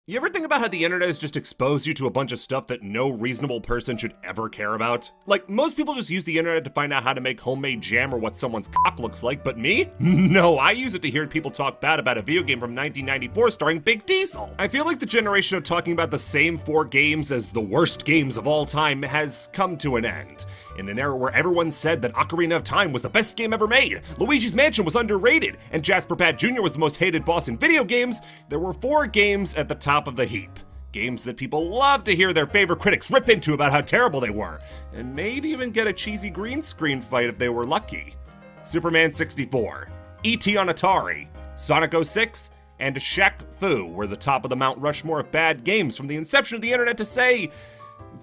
You ever think about how the internet has just exposed you to a bunch of stuff that no reasonable person should ever care about? Like, most people just use the internet to find out how to make homemade jam or what someone's cock looks like, but me? No, I use it to hear people talk bad about a video game from 1994 starring Big Diesel. I feel like the generation of talking about the same 4 games as the worst games of all time has come to an end. In an era where everyone said that Ocarina of Time was the best game ever made, Luigi's Mansion was underrated, and Jasper Pat Jr. was the most hated boss in video games, there were 4 games at the top of the heap. Games that people love to hear their favorite critics rip into about how terrible they were, and maybe even get a cheesy green screen fight if they were lucky. Superman 64, E.T. on Atari, Sonic 06, and Shaq Fu were the top of the Mount Rushmore of bad games from the inception of the internet to, say,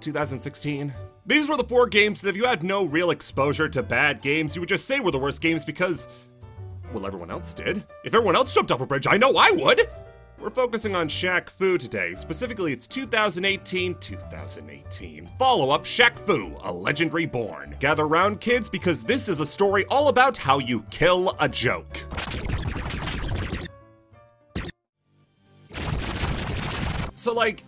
2016. These were the 4 games that if you had no real exposure to bad games, you would just say were the worst games because, well, everyone else did. If everyone else jumped off a bridge, I know I would! We're focusing on Shaq Fu today, specifically its 2018 follow-up, Shaq Fu, A Legend Reborn. Gather round, kids, because this is a story all about how you kill a joke. So, like,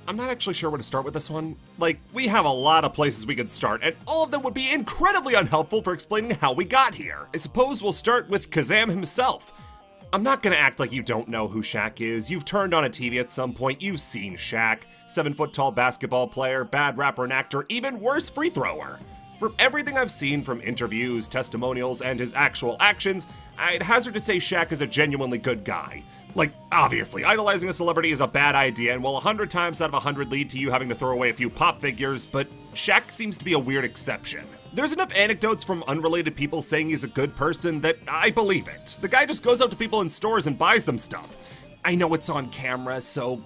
I'm not actually sure where to start with this one. Like, we have a lot of places we could start, and all of them would be incredibly unhelpful for explaining how we got here. I suppose we'll start with Kazam himself. I'm not gonna act like you don't know who Shaq is. You've turned on a TV at some point, you've seen Shaq. 7-foot-tall basketball player, bad rapper and actor, even worse, free thrower. From everything I've seen from interviews, testimonials, and his actual actions, I'd hazard to say Shaq is a genuinely good guy. Like, obviously, idolizing a celebrity is a bad idea and will 100 times out of 100 lead to you having to throw away a few pop figures, but Shaq seems to be a weird exception. There's enough anecdotes from unrelated people saying he's a good person that I believe it. The guy just goes up to people in stores and buys them stuff. I know it's on camera, so...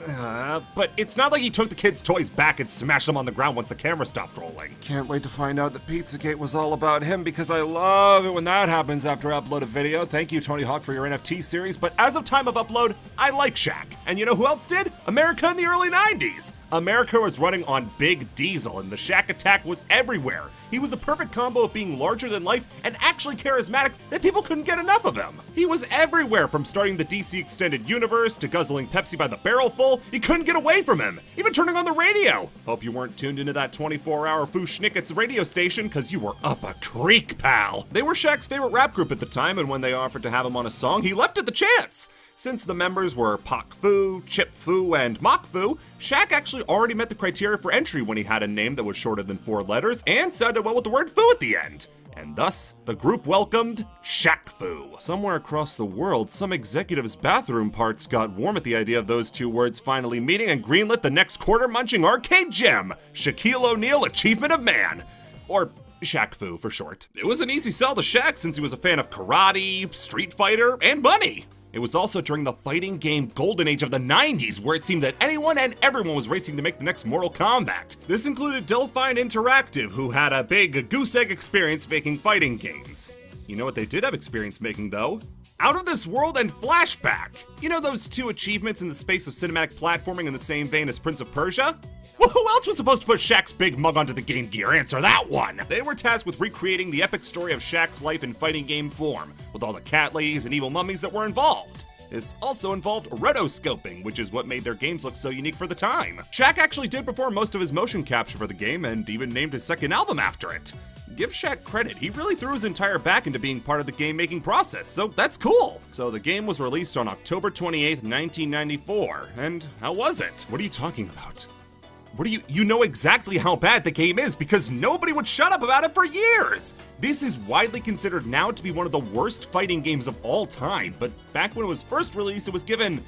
but it's not like he took the kids' toys back and smashed them on the ground once the camera stopped rolling. Can't wait to find out that Pizzagate was all about him because I love it when that happens after I upload a video. Thank you, Tony Hawk, for your NFT series, but as of time of upload, I like Shaq. And you know who else did? America in the early 90s! America was running on Big Diesel, and the Shaq attack was everywhere. He was the perfect combo of being larger than life and actually charismatic that people couldn't get enough of him. He was everywhere, from starting the DC Extended Universe to guzzling Pepsi by the barrelful. You couldn't get away from him, even turning on the radio. Hope you weren't tuned into that 24-hour Foo Schnicket's radio station, cause you were up a creek, pal. They were Shaq's favorite rap group at the time, and when they offered to have him on a song, he leapt at the chance. Since the members were Pac Fu, Chip Fu, and Mock Fu, Shaq actually already met the criteria for entry when he had a name that was shorter than 4 letters and sounded well with the word Fu at the end. And thus, the group welcomed Shaq Fu. Somewhere across the world, some executives' bathroom parts got warm at the idea of those 2 words finally meeting and greenlit the next quarter-munching arcade gem, Shaquille O'Neal Achievement of Man. Or Shaq Fu for short. It was an easy sell to Shaq since he was a fan of karate, Street Fighter, and money. It was also during the fighting game golden age of the 90s where it seemed that anyone and everyone was racing to make the next Mortal Kombat. This included Delphine Interactive, who had a big goose egg experience making fighting games. You know what they did have experience making though? Out of This World and Flashback. You know those 2 achievements in the space of cinematic platforming in the same vein as Prince of Persia? Well, who else was supposed to put Shaq's big mug onto the Game Gear? Answer that one! They were tasked with recreating the epic story of Shaq's life in fighting game form, with all the cat ladies and evil mummies that were involved. This also involved rotoscoping, which is what made their games look so unique for the time. Shaq actually did perform most of his motion capture for the game, and even named his second album after it. Give Shaq credit, he really threw his entire back into being part of the game-making process, so that's cool! So the game was released on October 28th, 1994, and how was it? What are you talking about? You know exactly how bad the game is because nobody would shut up about it for years! This is widely considered now to be one of the worst fighting games of all time, but back when it was first released, it was given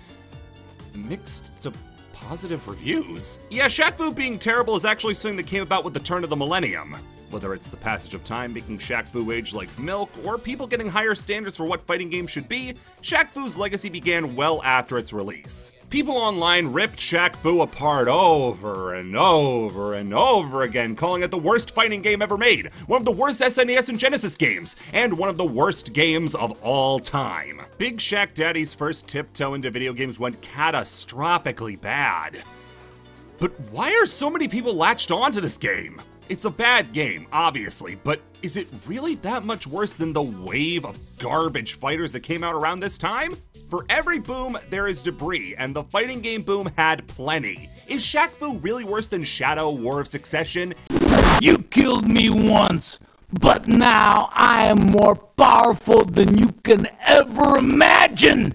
mixed to positive reviews. Yeah, Shaq Fu being terrible is actually something that came about with the turn of the millennium. Whether it's the passage of time making Shaq Fu age like milk, or people getting higher standards for what fighting games should be, Shaq Fu's legacy began well after its release. People online ripped Shaq Fu apart over and over and over again, calling it the worst fighting game ever made, one of the worst SNES and Genesis games, and one of the worst games of all time. Big Shaq Daddy's first tiptoe into video games went catastrophically bad. But why are so many people latched onto this game? It's a bad game, obviously, but is it really that much worse than the wave of garbage fighters that came out around this time? For every boom, there is debris, and the fighting game boom had plenty. Is Shaq Fu really worse than Shadow War of Succession? You killed me once, but now I am more powerful than you can ever imagine!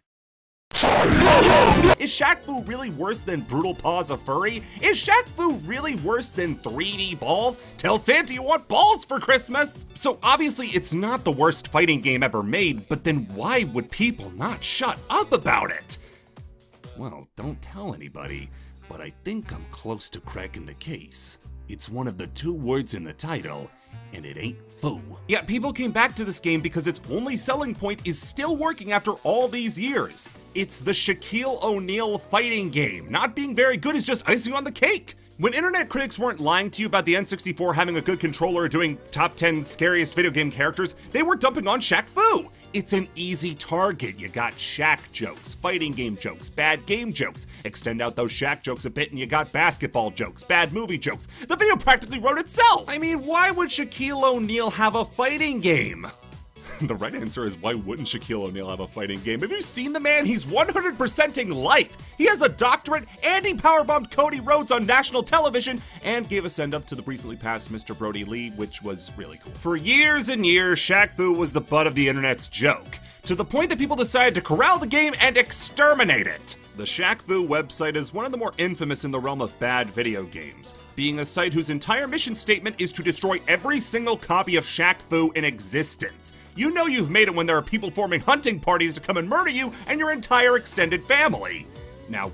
Is Shaq Fu really worse than Brutal Paws of Furry? Is Shaq Fu really worse than 3D Balls? Tell Santa you want balls for Christmas! So obviously it's not the worst fighting game ever made, but then why would people not shut up about it? Well, don't tell anybody, but I think I'm close to cracking the case. It's one of the 2 words in the title, and it ain't Fu. Yeah, people came back to this game because its only selling point is still working after all these years. It's the Shaquille O'Neal fighting game. Not being very good is just icing on the cake. When internet critics weren't lying to you about the N64 having a good controller or doing top 10 scariest video game characters, they were dumping on Shaq Fu. It's an easy target. You got Shaq jokes, fighting game jokes, bad game jokes. Extend out those Shaq jokes a bit and you got basketball jokes, bad movie jokes. The video practically wrote itself. I mean, why would Shaquille O'Neal have a fighting game? The right answer is, why wouldn't Shaquille O'Neal have a fighting game? Have you seen the man? He's 100%ing life. He has a doctorate and he powerbombed Cody Rhodes on national television and gave a send-up to the recently passed Mr. Brody Lee, which was really cool. For years and years, Shaq Fu was the butt of the internet's joke, to the point that people decided to corral the game and exterminate it. The Shaq Fu website is one of the more infamous in the realm of bad video games, being a site whose entire mission statement is to destroy every single copy of Shaq Fu in existence. You know you've made it when there are people forming hunting parties to come and murder you and your entire extended family. Now,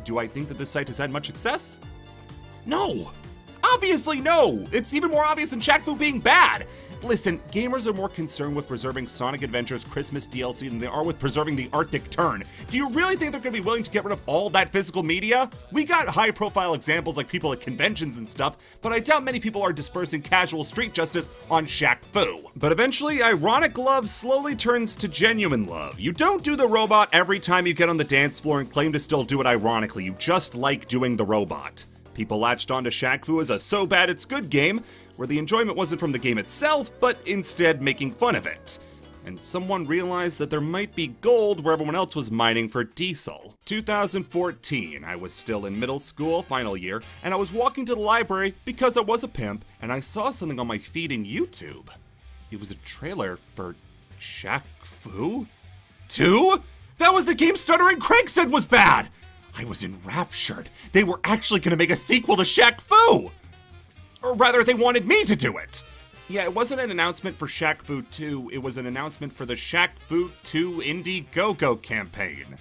do I think that this site has had much success? No. Obviously no. It's even more obvious than Shaq Fu being bad. Listen, gamers are more concerned with preserving Sonic Adventure's Christmas DLC than they are with preserving the Arctic Tern. Do you really think they're going to be willing to get rid of all that physical media? We got high-profile examples like people at conventions and stuff, but I doubt many people are dispersing casual street justice on Shaq Fu. But eventually, ironic love slowly turns to genuine love. You don't do the robot every time you get on the dance floor and claim to still do it ironically. You just like doing the robot. People latched onto Shaq Fu as a so bad it's good game, where the enjoyment wasn't from the game itself, but instead making fun of it. And someone realized that there might be gold where everyone else was mining for diesel. 2014, I was still in middle school, final year, and I was walking to the library because I was a pimp, and I saw something on my feed in YouTube. It was a trailer for Shaq Fu 2? That was the game Stuttering Craig said was bad! I was enraptured. They were actually gonna make a sequel to Shaq Fu! Or rather, they wanted me to do it! Yeah, it wasn't an announcement for Shaq Fu 2, it was an announcement for the Shaq Fu 2 Indiegogo campaign.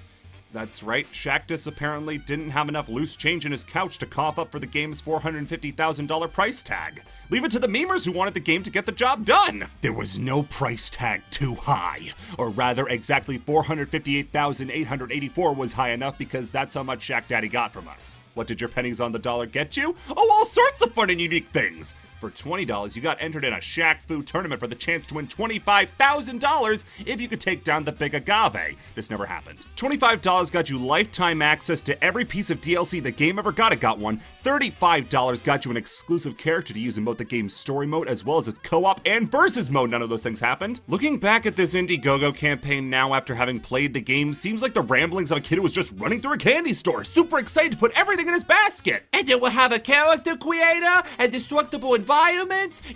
That's right, Shaqtus apparently didn't have enough loose change in his couch to cough up for the game's $450,000 price tag. Leave it to the memers who wanted the game to get the job done! There was no price tag too high. Or rather, exactly $458,884 was high enough because that's how much Shaq Daddy got from us. What did your pennies on the dollar get you? Oh, all sorts of fun and unique things! For $20, you got entered in a Shaq Fu tournament for the chance to win $25,000 if you could take down the Big Agave. This never happened. $25 got you lifetime access to every piece of DLC the game ever got. It got one. $35 got you an exclusive character to use in both the game's story mode as well as its co-op and versus mode. None of those things happened. Looking back at this Indiegogo campaign now after having played the game seems like the ramblings of a kid who was just running through a candy store, super excited to put everything in his basket. And it will have a character creator and destructible environments.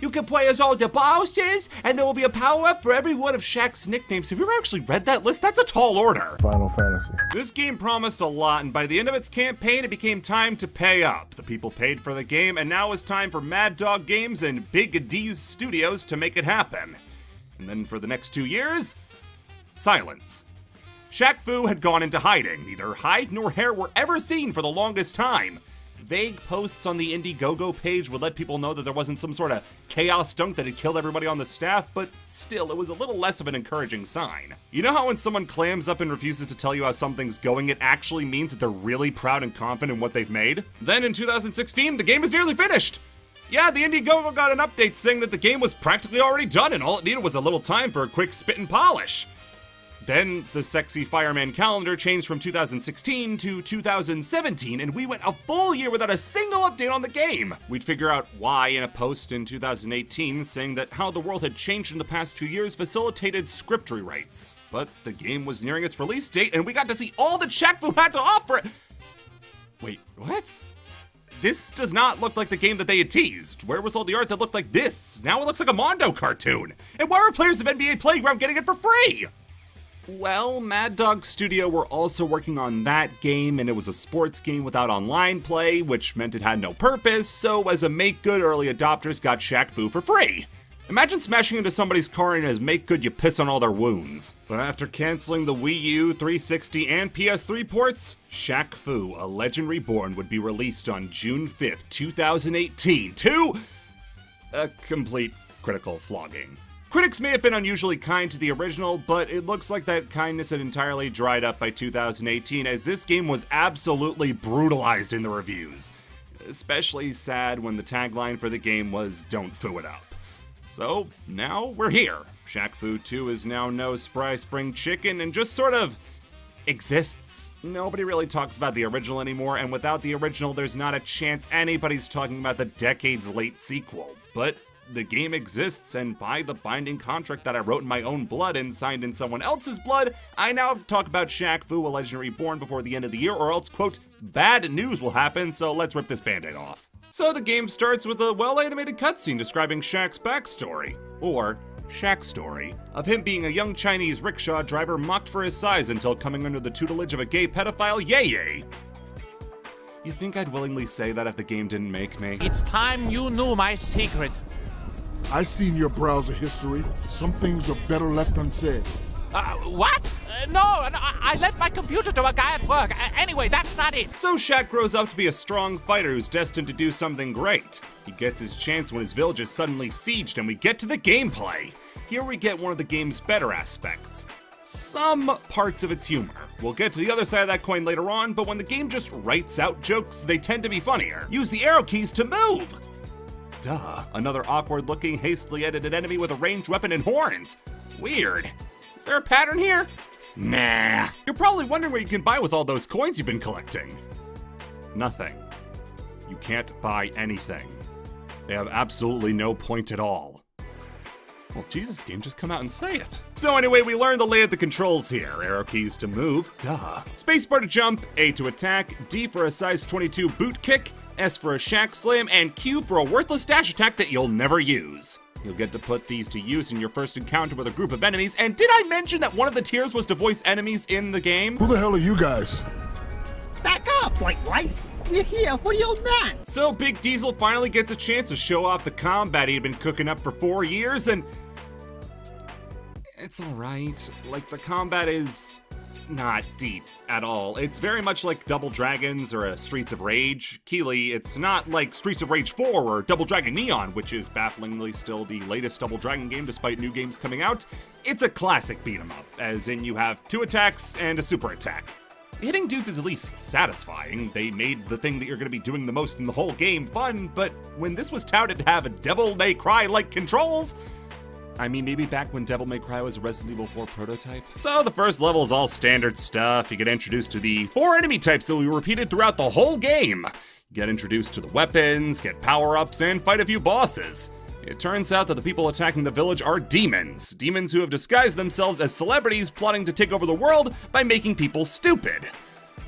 You can play as all the bosses, and there will be a power-up for every one of Shaq's nicknames. Have you ever actually read that list? That's a tall order. Final Fantasy. This game promised a lot, and by the end of its campaign, it became time to pay up. The people paid for the game, and now it's time for Mad Dog Games and Big D's Studios to make it happen. And then for the next 2 years, silence. Shaq Fu had gone into hiding. Neither hide nor hair were ever seen for the longest time. Vague posts on the Indiegogo page would let people know that there wasn't some sort of chaos dunk that had killed everybody on the staff, but still, it was a little less of an encouraging sign. You know how when someone clams up and refuses to tell you how something's going, it actually means that they're really proud and confident in what they've made? Then in 2016, the game is nearly finished! Yeah, the Indiegogo got an update saying that the game was practically already done and all it needed was a little time for a quick spit and polish. Then the sexy fireman calendar changed from 2016 to 2017, and we went a full year without a single update on the game. We'd figure out why in a post in 2018 saying that how the world had changed in the past 2 years facilitated script rewrites. But the game was nearing its release date, and we got to see all that Shaq Fu had to offer. Wait, what? This does not look like the game that they had teased. Where was all the art that looked like this? Now it looks like a Mondo cartoon. And why were players of NBA Playground getting it for free? Well, Mad Dog Studio were also working on that game, and it was a sports game without online play, which meant it had no purpose, so as a make good, early adopters got Shaq Fu for free. Imagine smashing into somebody's car and as make good you piss on all their wounds. But after canceling the Wii U, 360, and PS3 ports, Shaq Fu, A Legend Reborn would be released on June 5th, 2018 to a complete critical flogging. Critics may have been unusually kind to the original, but it looks like that kindness had entirely dried up by 2018 as this game was absolutely brutalized in the reviews. Especially sad when the tagline for the game was "Don't Foo It Up." So, now we're here. Shaq Fu 2 is now no spry spring chicken and just sort of exists. Nobody really talks about the original anymore, and without the original, there's not a chance anybody's talking about the decades-late sequel. But the game exists, and by the binding contract that I wrote in my own blood and signed in someone else's blood, I now talk about Shaq Fu, A Legend Reborn before the end of the year, or else, quote, bad news will happen, so let's rip this band-aid off. So the game starts with a well-animated cutscene describing Shaq's backstory, or Shaq's story, of him being a young Chinese rickshaw driver mocked for his size until coming under the tutelage of a gay pedophile yay-yay. You think I'd willingly say that if the game didn't make me? It's time you knew my secret. I seen your browser history. Some things are better left unsaid. What? No, I lent my computer to a guy at work. Anyway, that's not it. So Shaq grows up to be a strong fighter who's destined to do something great. He gets his chance when his village is suddenly sieged, and we get to the gameplay. Here we get one of the game's better aspects. Some parts of its humor. We'll get to the other side of that coin later on, but when the game just writes out jokes, they tend to be funnier. Use the arrow keys to move! Duh, another awkward-looking, hastily edited enemy with a ranged weapon and horns. Weird. Is there a pattern here? Nah. You're probably wondering what you can buy with all those coins you've been collecting. Nothing. You can't buy anything. They have absolutely no point at all. Well, Jesus, game, just come out and say it. So anyway, we learned the lay of the controls here. Arrow keys to move, duh. Spacebar to jump, A to attack, D for a size 22 boot kick, S for a Shaq slam, and Q for a worthless dash attack that you'll never use. You'll get to put these to use in your first encounter with a group of enemies, and did I mention that one of the tiers was to voice enemies in the game? Who the hell are you guys? Back up, White Rice. We're here for the old man. So Big Diesel finally gets a chance to show off the combat he'd been cooking up for 4 years, and it's alright. Like, the combat is not deep at all. It's very much like Double Dragons or a Streets of Rage. Keely, it's not like Streets of Rage 4 or Double Dragon Neon, which is bafflingly still the latest Double Dragon game despite new games coming out. It's a classic beat 'em up, as in you have 2 attacks and a super attack. Hitting dudes is at least satisfying. They made the thing that you're going to be doing the most in the whole game fun, but when this was touted to have a Devil May Cry-like controls, I mean, maybe back when Devil May Cry was a Resident Evil 4 prototype. So the first level is all standard stuff. You get introduced to the 4 enemy types that will be repeated throughout the whole game. You get introduced to the weapons, get power-ups, and fight a few bosses. It turns out that the people attacking the village are demons. Demons who have disguised themselves as celebrities plotting to take over the world by making people stupid.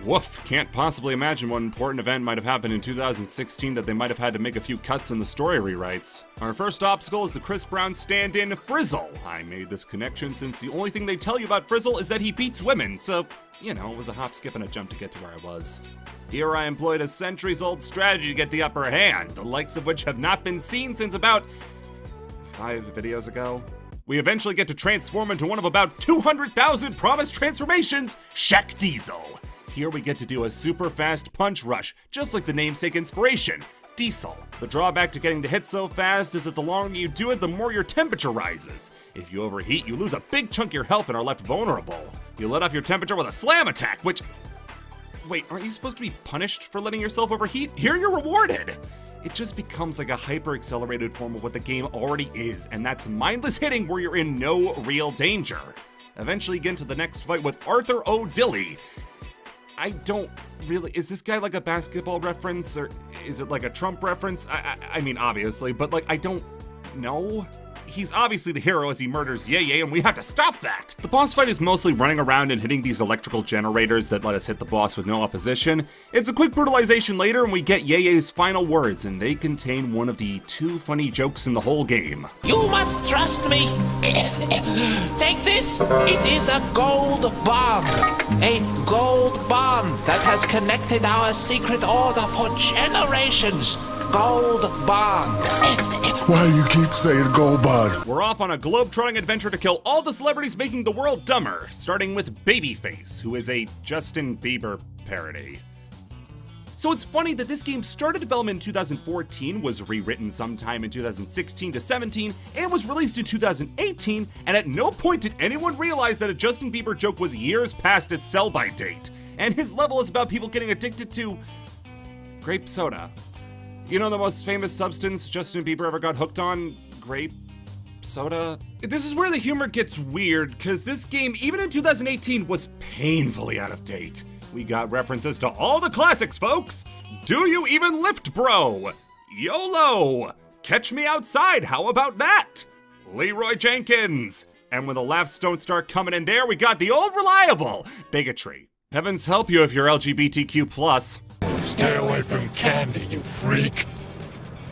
Woof, can't possibly imagine what important event might have happened in 2016 that they might have had to make a few cuts in the story rewrites. Our first obstacle is the Chris Brown stand-in, Frizzle. I made this connection since the only thing they tell you about Frizzle is that he beats women, so, you know, it was a hop, skip, and a jump to get to where I was. Here I employed a centuries-old strategy to get the upper hand, the likes of which have not been seen since about 5 videos ago. We eventually get to transform into one of about 200,000 promised transformations, Shaq Diesel. Here we get to do a super fast punch rush, just like the namesake inspiration, Diesel. The drawback to getting to hit so fast is that the longer you do it, the more your temperature rises. If you overheat, you lose a big chunk of your health and are left vulnerable. You let off your temperature with a slam attack, which... Wait, aren't you supposed to be punished for letting yourself overheat? Here you're rewarded! It just becomes like a hyper-accelerated form of what the game already is, and that's mindless hitting where you're in no real danger. Eventually get into the next fight with Arthur O'Dilly. I don't really, is this guy like a basketball reference, or is it like a Trump reference? I mean, obviously, but like, I don't know. He's obviously the hero as he murders Yeye, and we have to stop that! The boss fight is mostly running around and hitting these electrical generators that let us hit the boss with no opposition. It's a quick brutalization later, and we get Yeye's final words, and they contain one of the 2 funny jokes in the whole game. You must trust me. Take this. It is a gold bond. A gold bond that has connected our secret order for generations. Gold bond. Why do you keep saying gold bond? We're off on a globe-trotting adventure to kill all the celebrities making the world dumber, starting with Babyface, who is a Justin Bieber parody. So it's funny that this game started development in 2014, was rewritten sometime in 2016 to 17, and was released in 2018, and at no point did anyone realize that a Justin Bieber joke was years past its sell-by date. And his level is about people getting addicted to grape soda. You know the most famous substance Justin Bieber ever got hooked on? Grape soda? This is where the humor gets weird, because this game, even in 2018, was painfully out of date. We got references to all the classics, folks! Do you even lift, bro? YOLO! Catch me outside, how about that? Leroy Jenkins! And when the laughs don't start coming in there, we got the old reliable bigotry. Heavens help you if you're LGBTQ+. Stay away from candy, you freak.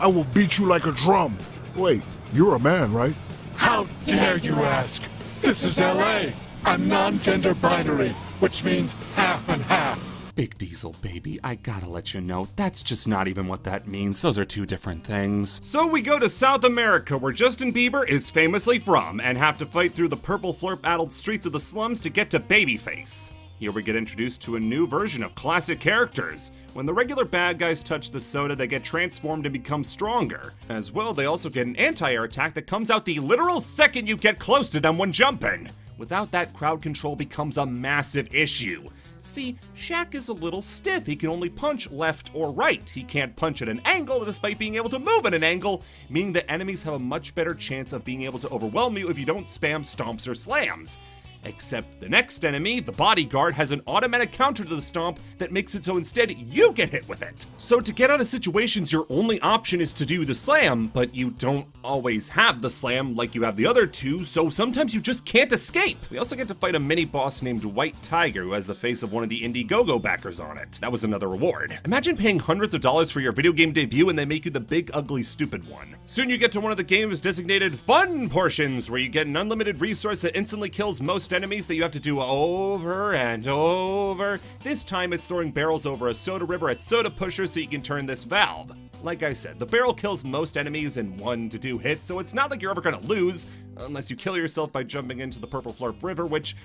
I will beat you like a drum. Wait, you're a man, right? How dare you ask? This is LA. I'm non-gender binary, which means half and half. Big Diesel, baby, I gotta let you know, that's just not even what that means. Those are 2 different things. So we go to South America, where Justin Bieber is famously from, and have to fight through the purple flurp-addled streets of the slums to get to Babyface. Here we get introduced to a new version of classic characters. When the regular bad guys touch the soda, they get transformed and become stronger. As well, they also get an anti-air attack that comes out the literal second you get close to them when jumping. Without that, crowd control becomes a massive issue. See, Shaq is a little stiff. He can only punch left or right. He can't punch at an angle despite being able to move at an angle, meaning that enemies have a much better chance of being able to overwhelm you if you don't spam stomps or slams. Except the next enemy, the bodyguard, has an automatic counter to the stomp that makes it so instead you get hit with it. So to get out of situations, your only option is to do the slam, but you don't always have the slam like you have the other 2, so sometimes you just can't escape. We also get to fight a mini-boss named White Tiger, who has the face of one of the Indiegogo backers on it. That was another reward. Imagine paying hundreds of dollars for your video game debut and they make you the big, ugly, stupid one. Soon you get to one of the game's designated fun portions, where you get an unlimited resource that instantly kills most enemies that you have to do over and over. This time it's throwing barrels over a soda river at soda pushers so you can turn this valve. Like I said, the barrel kills most enemies in 1 to 2 hits, so it's not like you're ever gonna lose, unless you kill yourself by jumping into the Purple Flurp River, which,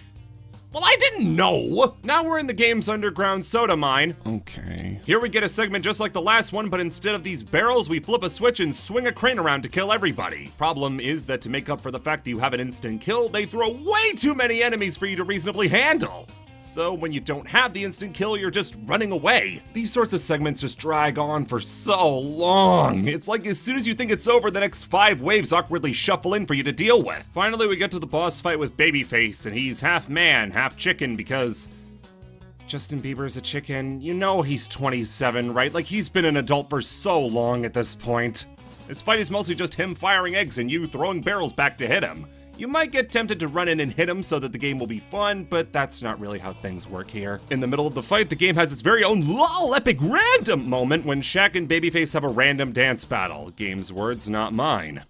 well, I didn't know! Now we're in the game's underground soda mine. Okay. Here we get a segment just like the last one, but instead of these barrels, we flip a switch and swing a crane around to kill everybody. Problem is that to make up for the fact that you have an instant kill, they throw way too many enemies for you to reasonably handle. So when you don't have the instant kill, you're just running away. These sorts of segments just drag on for so long. It's like as soon as you think it's over, the next 5 waves awkwardly shuffle in for you to deal with. Finally, we get to the boss fight with Babyface, and he's half man, half chicken because Justin Bieber's a chicken. You know he's 27, right? Like, he's been an adult for so long at this point. This fight is mostly just him firing eggs and you throwing barrels back to hit him. You might get tempted to run in and hit him so that the game will be fun, but that's not really how things work here. In the middle of the fight, the game has its very own LOL epic random moment when Shaq and Babyface have a random dance battle. Game's words, not mine.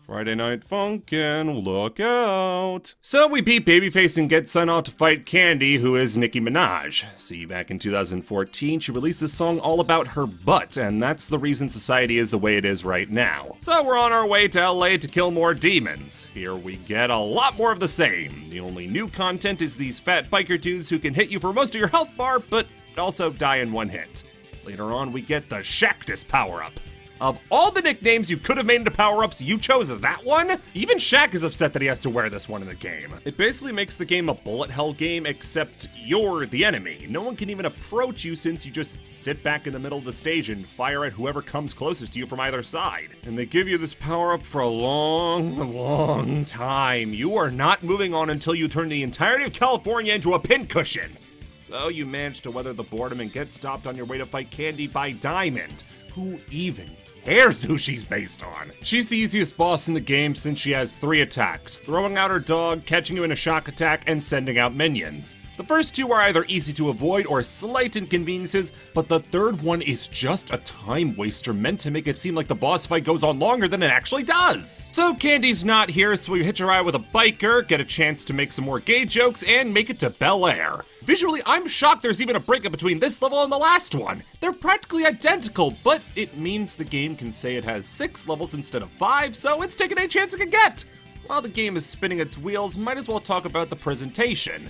Friday Night Funkin', look out. So we beat Babyface and get sent off to fight Candy, who is Nicki Minaj. See, back in 2014, she released this song all about her butt, and that's the reason society is the way it is right now. So we're on our way to LA to kill more demons. Here we get a lot more of the same. The only new content is these fat biker dudes who can hit you for most of your health bar, but also die in 1 hit. Later on, we get the Shaqtus power-up. Of all the nicknames you could have made into power-ups, you chose that one? Even Shaq is upset that he has to wear this one in the game. It basically makes the game a bullet hell game, except you're the enemy. No one can even approach you since you just sit back in the middle of the stage and fire at whoever comes closest to you from either side. And they give you this power-up for a long time. You are not moving on until you turn the entirety of California into a pincushion. So you manage to weather the boredom and get stopped on your way to fight Candy by Diamond. Who even cares who she's based on? She's the easiest boss in the game since she has 3 attacks: throwing out her dog, catching you in a shock attack, and sending out minions. The first 2 are either easy to avoid or slight inconveniences, but the third one is just a time waster meant to make it seem like the boss fight goes on longer than it actually does. So Candy's not here, so we hitch a ride with a biker, get a chance to make some more gay jokes, and make it to Bel Air. Visually, I'm shocked there's even a breakup between this level and the last one. They're practically identical, but it means the game can say it has 6 levels instead of 5, so it's taking any chance it can get. While the game is spinning its wheels, might as well talk about the presentation.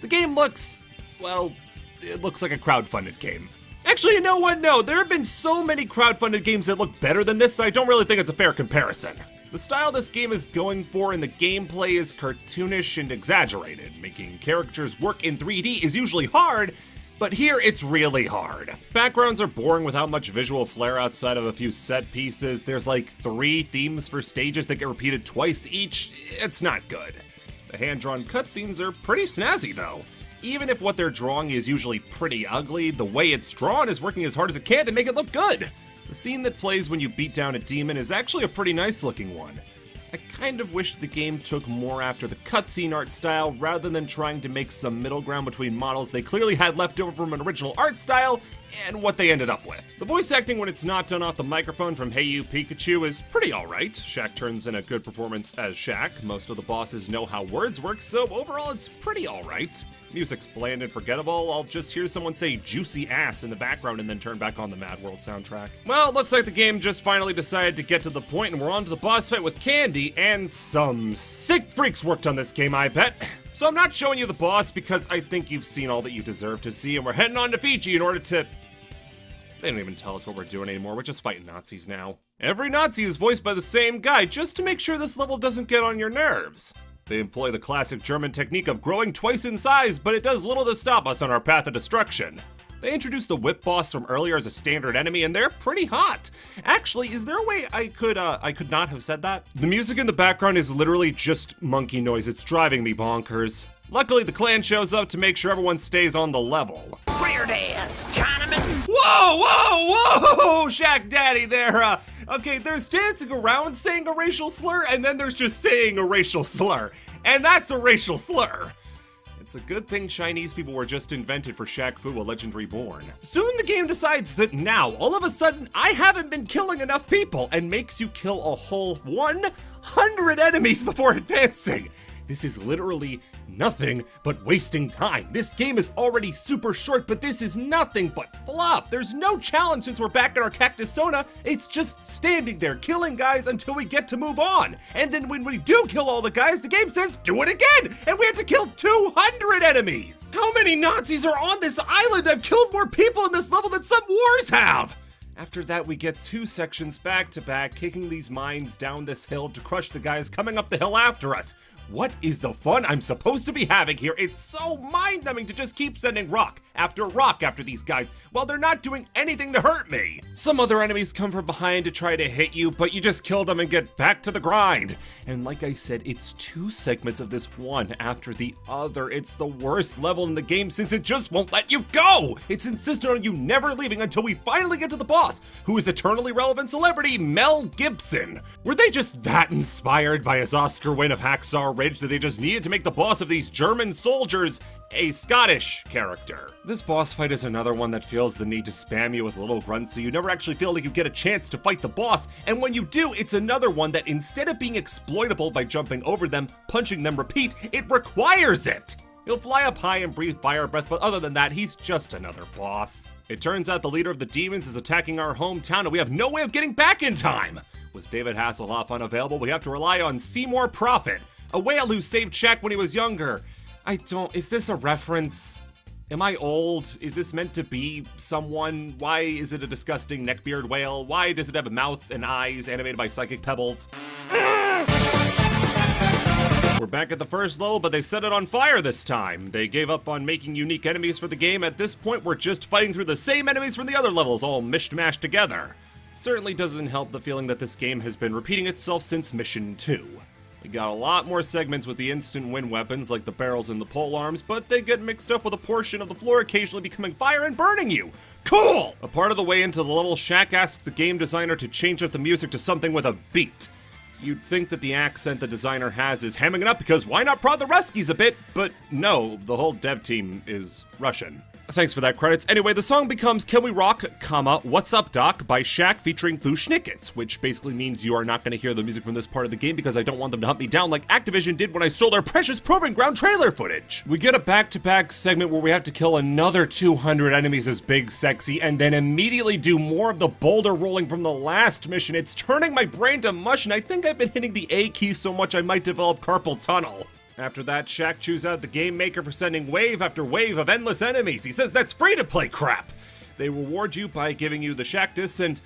The game looks, well, it looks like a crowdfunded game. Actually, you know what? No, there have been so many crowdfunded games that look better than this that I don't really think it's a fair comparison. The style this game is going for in the gameplay is cartoonish and exaggerated. Making characters work in 3D is usually hard, but here it's really hard. Backgrounds are boring without much visual flair outside of a few set pieces. There's like 3 themes for stages that get repeated twice each. It's not good. The hand-drawn cutscenes are pretty snazzy though. Even if what they're drawing is usually pretty ugly, the way it's drawn is working as hard as it can to make it look good. The scene that plays when you beat down a demon is actually a pretty nice looking one. I kind of wish the game took more after the cutscene art style rather than trying to make some middle ground between models they clearly had left over from an original art style and what they ended up with. The voice acting when it's not done off the microphone from Hey You Pikachu is pretty alright. Shaq turns in a good performance as Shaq. Most of the bosses know how words work, so overall it's pretty alright. Music's bland and forgettable. I'll just hear someone say juicy ass in the background and then turn back on the Mad World soundtrack. Well, it looks like the game just finally decided to get to the point and we're on to the boss fight with Candy, and some sick freaks worked on this game, I bet. So I'm not showing you the boss because I think you've seen all that you deserve to see, and we're heading on to Fiji in order to... They don't even tell us what we're doing anymore, we're just fighting Nazis now. Every Nazi is voiced by the same guy just to make sure this level doesn't get on your nerves. They employ the classic German technique of growing twice in size, but it does little to stop us on our path of destruction. They introduced the whip boss from earlier as a standard enemy, and they're pretty hot. Actually, is there a way I could not have said that? The music in the background is literally just monkey noise. It's driving me bonkers. Luckily, the clan shows up to make sure everyone stays on the level. Square dance, Chinaman. Whoa! Shaq Daddy there, okay, there's dancing around saying a racial slur, and then there's just saying a racial slur. And that's a racial slur. It's a good thing Chinese people were just invented for Shaq Fu, a legend reborn. Soon the game decides that now, all of a sudden, I haven't been killing enough people, and makes you kill a whole 100 enemies before advancing. This is literally nothing but wasting time. This game is already super short, but this is nothing but fluff. There's no challenge since we're back in our cactus sauna. It's just standing there, killing guys until we get to move on. And then when we do kill all the guys, the game says, do it again! And we have to kill 200 enemies! How many Nazis are on this island? I've killed more people in this level than some wars have! After that, we get 2 sections back to back, kicking these mines down this hill to crush the guys coming up the hill after us. What is the fun I'm supposed to be having here? It's so mind-numbing to just keep sending rock after these guys while they're not doing anything to hurt me. Some other enemies come from behind to try to hit you, but you just kill them and get back to the grind. And like I said, it's 2 segments of this one after the other. It's the worst level in the game since it just won't let you go. It's insistent on you never leaving until we finally get to the boss, who is eternally relevant celebrity Mel Gibson. Were they just that inspired by his Oscar win of Hacksaw Ridge that they just needed to make the boss of these German soldiers a Scottish character? This boss fight is another one that feels the need to spam you with little grunts so you never actually feel like you get a chance to fight the boss, and when you do, it's another one that instead of being exploitable by jumping over them, punching them, repeat, it requires it! He'll fly up high and breathe fire breath, but other than that, he's just another boss. It turns out the leader of the demons is attacking our hometown and we have no way of getting back in time! With David Hasselhoff unavailable, we have to rely on Seymour Prophet, a whale who saved Shaq when he was younger. Is this a reference? Am I old? Is this meant to be someone? Why is it a disgusting neckbeard whale? Why does it have a mouth and eyes animated by psychic pebbles? We're back at the first level, but they set it on fire this time. They gave up on making unique enemies for the game. At this point, we're just fighting through the same enemies from the other levels, all mishmashed together. Certainly doesn't help the feeling that this game has been repeating itself since Mission 2. We got a lot more segments with the instant win weapons like the barrels and the polearms, but they get mixed up with a portion of the floor occasionally becoming fire and burning you. Cool! A part of the way into the level, Shaq asks the game designer to change up the music to something with a beat. You'd think that the accent the designer has is hamming it up because why not prod the Ruskies a bit? But no, the whole dev team is Russian. Thanks for that, credits. Anyway, the song becomes Can We Rock, What's Up Doc by Shaq featuring Fushnikits, which basically means you are not going to hear the music from this part of the game because I don't want them to hunt me down like Activision did when I stole their precious Proving Ground trailer footage. We get a back-to-back segment where we have to kill another 200 enemies as Big Sexy and then immediately do more of the boulder rolling from the last mission. It's turning my brain to mush, and I think I've been hitting the A key so much I might develop carpal tunnel. After that, Shaq chews out the game maker for sending wave after wave of endless enemies. He says that's free-to-play crap! They reward you by giving you the Shaq disc and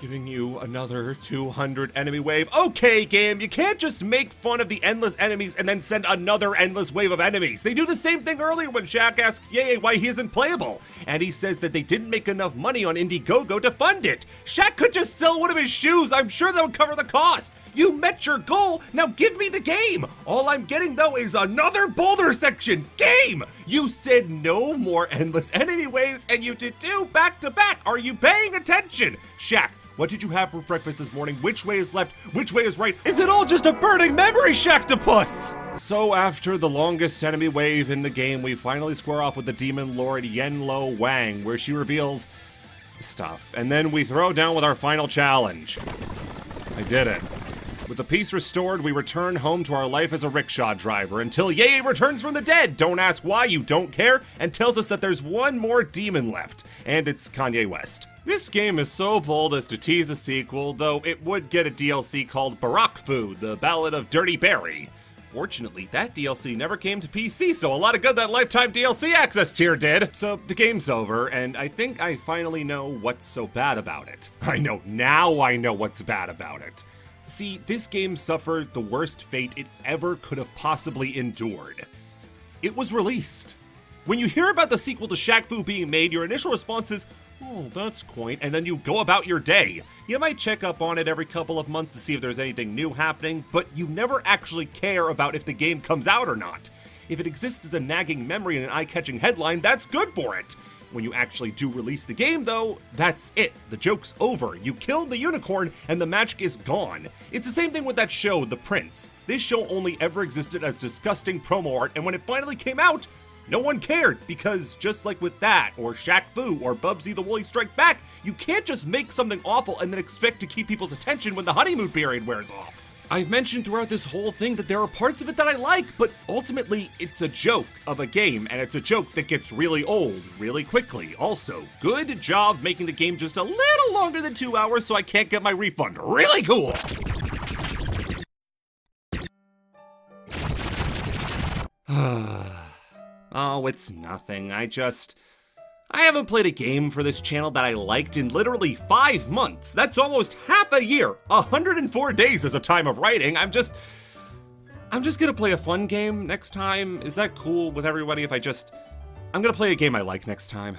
giving you another 200 enemy wave. Okay, game, you can't just make fun of the endless enemies and then send another endless wave of enemies. They do the same thing earlier when Shaq asks Yay why he isn't playable. And he says that they didn't make enough money on Indiegogo to fund it. Shaq could just sell one of his shoes. I'm sure that would cover the cost. You met your goal, now give me the game! All I'm getting, though, is another boulder section! Game! You said no more endless enemy waves, and you did two back-to-back! Are you paying attention? Shaq, what did you have for breakfast this morning? Which way is left? Which way is right? Is it all just a burning memory, Shaqtopus? So after the longest enemy wave in the game, we finally square off with the Demon Lord Yenlo Wang, where she reveals stuff. And then we throw down with our final challenge. I did it. With the peace restored, we return home to our life as a rickshaw driver until Yay returns from the dead. Don't ask why, you don't care, and tells us that there's one more demon left, and it's Kanye West. This game is so bold as to tease a sequel, though it would get a DLC called Barack Food, the Ballad of Dirty Barry. Fortunately, that DLC never came to PC, so a lot of good that Lifetime DLC access tier did. So the game's over, and I think I finally know what's so bad about it. Now I know what's bad about it. See, this game suffered the worst fate it ever could have possibly endured. It was released. When you hear about the sequel to Shaq Fu being made, your initial response is, oh, that's quaint, and then you go about your day. You might check up on it every couple of months to see if there's anything new happening, but you never actually care about if the game comes out or not. If it exists as a nagging memory and an eye-catching headline, that's good for it. When you actually do release the game, though, that's it. The joke's over. You killed the unicorn, and the magic is gone. It's the same thing with that show, The Prince. This show only ever existed as disgusting promo art, and when it finally came out, no one cared, because just like with that, or Shaq Fu, or Bubsy the Woolly Strike Back, you can't just make something awful and then expect to keep people's attention when the honeymoon period wears off. I've mentioned throughout this whole thing that there are parts of it that I like, but ultimately, it's a joke of a game, and it's a joke that gets really old really quickly. Also, good job making the game just a little longer than 2 hours so I can't get my refund. Really cool! Oh, it's nothing. I haven't played a game for this channel that I liked in literally 5 months. That's almost half a year. 104 days is a time of writing. I'm just gonna play a fun game next time. Is that cool with everybody if I'm gonna play a game I like next time?